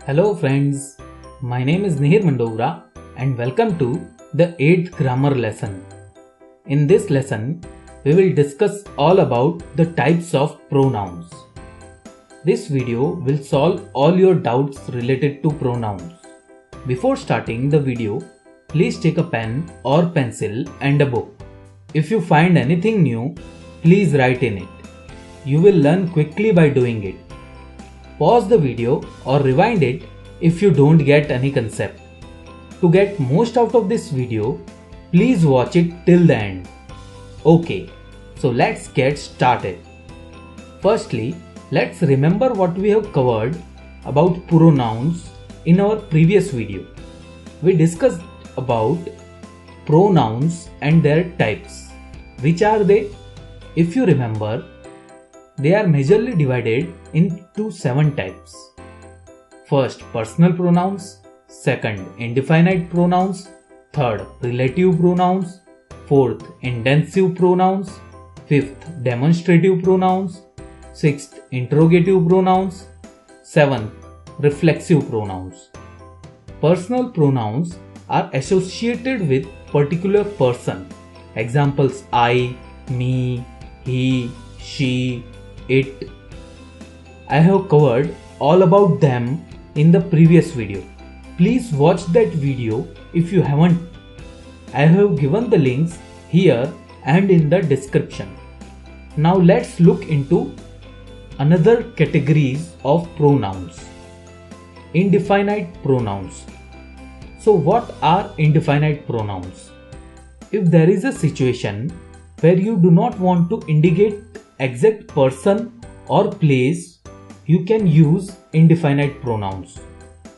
Hello friends, my name is Nihir Mandovra and welcome to the 8th grammar lesson. In this lesson, we will discuss all about the types of pronouns. This video will solve all your doubts related to pronouns. Before starting the video, please take a pen or pencil and a book. If you find anything new, please write in it. You will learn quickly by doing it. Pause the video or rewind it if you don't get any concept. To get most out of this video, please watch it till the end. Okay, so let's get started. Firstly, let's remember what we have covered about pronouns in our previous video. We discussed about pronouns and their types. Which are they? If you remember, they are majorly divided into 7 types. First, personal pronouns. Second, indefinite pronouns. Third, relative pronouns. Fourth, intensive pronouns. Fifth, demonstrative pronouns. Sixth, interrogative pronouns. Seventh, reflexive pronouns. Personal pronouns are associated with particular person. Examples: I, me, he, she, it. I have covered all about them in the previous video. Please watch that video if you haven't. I have given the links here and in the description. Now let's look into another categories of pronouns. Indefinite pronouns. So what are indefinite pronouns? If there is a situation where you do not want to indicate exact person or place, you can use indefinite pronouns.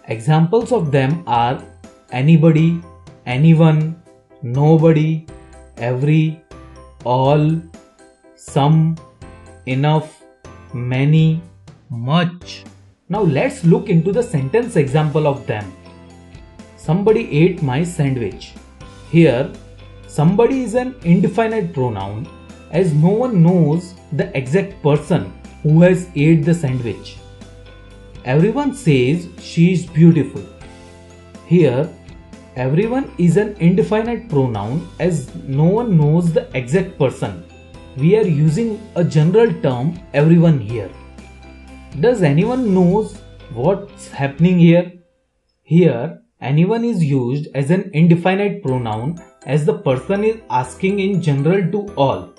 Examples of them are anybody, anyone, nobody, every, all, some, enough, many, much. Now let's look into the sentence example of them. Somebody ate my sandwich. Here, somebody is an indefinite pronoun as no one knows the exact person who has ate the sandwich. Everyone says she is beautiful. Here, everyone is an indefinite pronoun as no one knows the exact person. We are using a general term everyone here. Does anyone knows what's happening here? Here, anyone is used as an indefinite pronoun as the person is asking in general to all.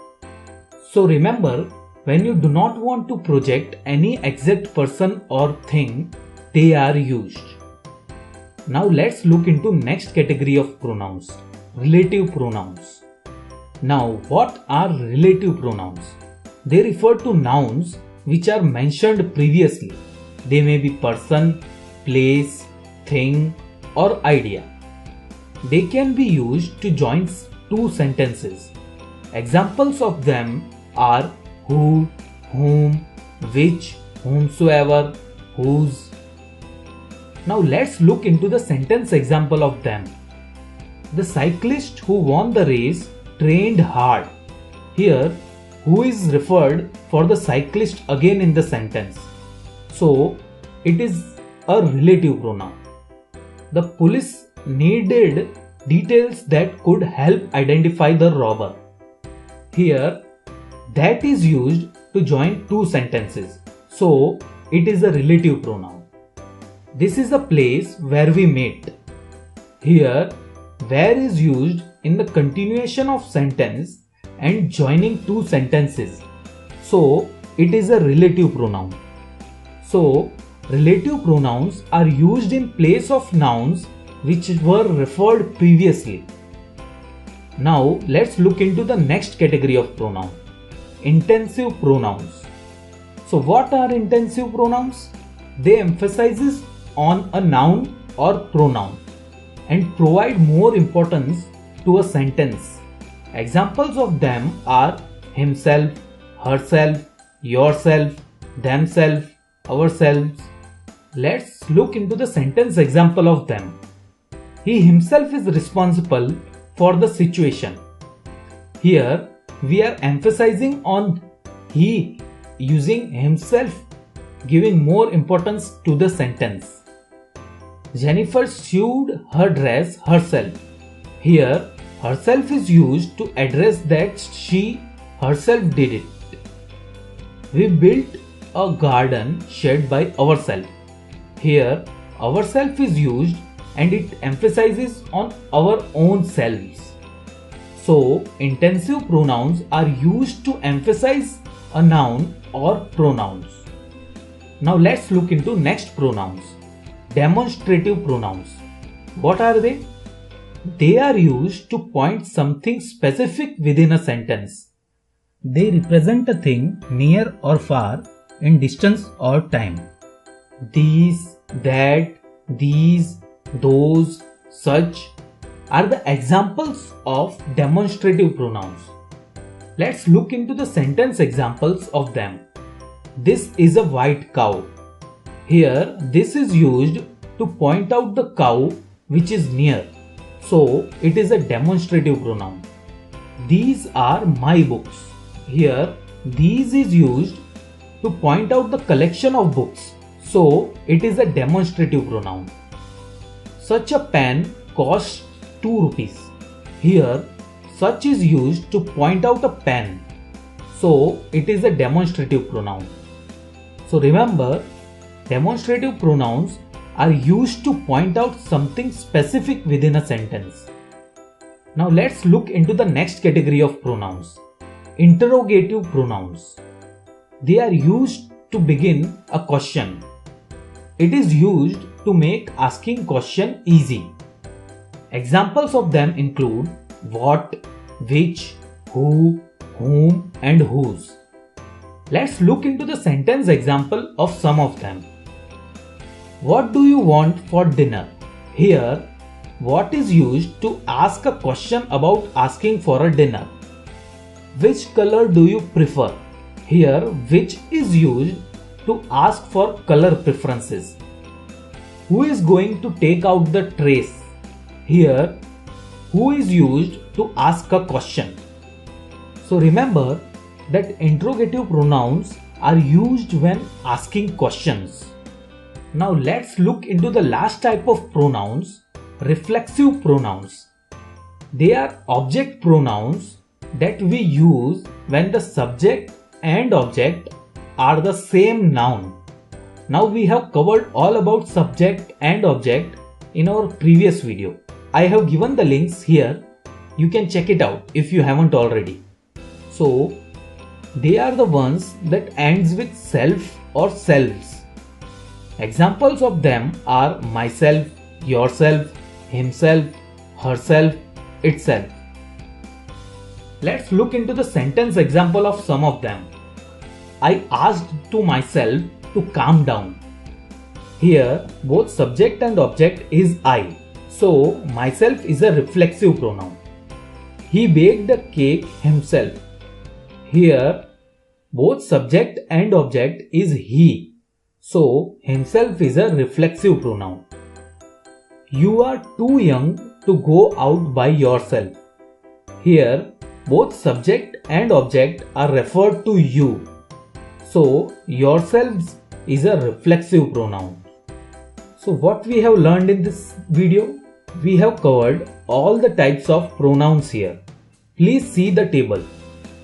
So remember, when you do not want to project any exact person or thing, they are used. Now let's look into next category of pronouns, relative pronouns. Now what are relative pronouns? They refer to nouns which are mentioned previously. They may be person, place, thing, or idea. They can be used to join two sentences. Examples of them are who, whom, which, whomsoever, whose. Now let's look into the sentence example of them. The cyclist who won the race trained hard. Here, who is referred for the cyclist again in the sentence. So, it is a relative pronoun. The police needed details that could help identify the robber. Here, that is used to join two sentences. So, it is a relative pronoun. This is a place where we met. Here, where is used in the continuation of sentence and joining two sentences. So, it is a relative pronoun. So, relative pronouns are used in place of nouns which were referred previously. Now, let's look into the next category of pronoun. Intensive pronouns. So what are intensive pronouns? They emphasizes on a noun or pronoun and provide more importance to a sentence. Examples of them are himself, herself, yourself, themselves, ourselves. Let's look into the sentence example of them. He himself is responsible for the situation. Here, we are emphasizing on he using himself, giving more importance to the sentence. Jennifer sewed her dress herself. Here, herself is used to address that she herself did it. We built a garden shed by ourselves. Here, ourself is used and it emphasizes on our own selves. So, intensive pronouns are used to emphasize a noun or pronouns. Now let's look into next pronouns. Demonstrative pronouns. What are they? They are used to point something specific within a sentence. They represent a thing near or far in distance or time. These, that, these, those, such are the examples of demonstrative pronouns. Let's look into the sentence examples of them. This is a white cow. Here, this is used to point out the cow which is near. So, it is a demonstrative pronoun. These are my books. Here, these is used to point out the collection of books. So, it is a demonstrative pronoun. Such a pen costs 2 rupees. Here, such is used to point out a pen. So, it is a demonstrative pronoun. So, remember, demonstrative pronouns are used to point out something specific within a sentence. Now, let's look into the next category of pronouns. Interrogative pronouns. They are used to begin a question. It is used to make asking question easy. Examples of them include what, which, who, whom, and whose. Let's look into the sentence example of some of them. What do you want for dinner? Here, what is used to ask a question about asking for a dinner. Which color do you prefer? Here, which is used to ask for color preferences. Who is going to take out the trays? Here, who is used to ask a question. So remember that interrogative pronouns are used when asking questions. Now let's look into the last type of pronouns, reflexive pronouns. They are object pronouns that we use when the subject and object are the same noun. Now we have covered all about subject and object in our previous video. I have given the links here. You can check it out if you haven't already. So, they are the ones that ends with self or selves. Examples of them are myself, yourself, himself, herself, itself. Let's look into the sentence example of some of them. I asked to myself to calm down. Here, both subject and object is I. So, myself is a reflexive pronoun. He baked the cake himself. Here, both subject and object is he. So, himself is a reflexive pronoun. You are too young to go out by yourself. Here, both subject and object are referred to you. So, yourselves is a reflexive pronoun. So, what we have learned in this video? We have covered all the types of pronouns here. Please see the table.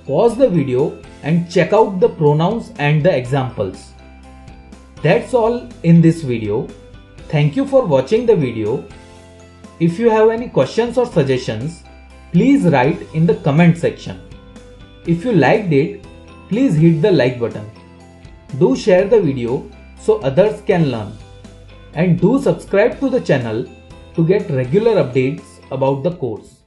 Pause the video and check out the pronouns and the examples. That's all in this video. Thank you for watching the video. If you have any questions or suggestions, please write in the comment section. If you liked it, please hit the like button. Do share the video so others can learn. And do subscribe to the channel to get regular updates about the course.